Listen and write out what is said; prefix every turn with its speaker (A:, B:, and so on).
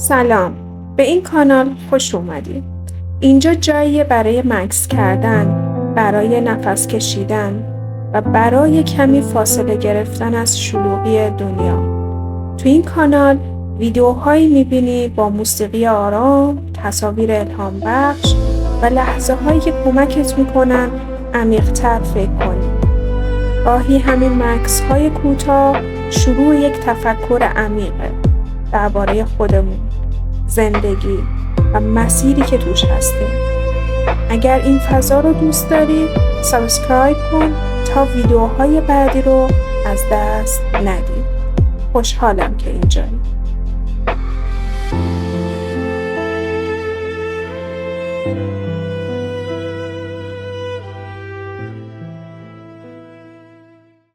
A: سلام، به این کانال خوش اومدید. اینجا جاییه برای مکث کردن، برای نفس کشیدن و برای کمی فاصله گرفتن از شلوغی دنیا. تو این کانال ویدیوهایی میبینی با موسیقی آرام، تصاویر الهام بخش و لحظه هایی که کمکت میکنن عمیق‌تر فکر کنی. گاهی همین مکث های کوتاه شروع یک تفکر عمیقه درباره خودمون، زندگی و مسیری که توش هستیم. اگر این فضا رو دوست داری، سابسکرایب کن تا ویدیوهای بعدی رو از دست ندی. خوشحالم که اینجایی.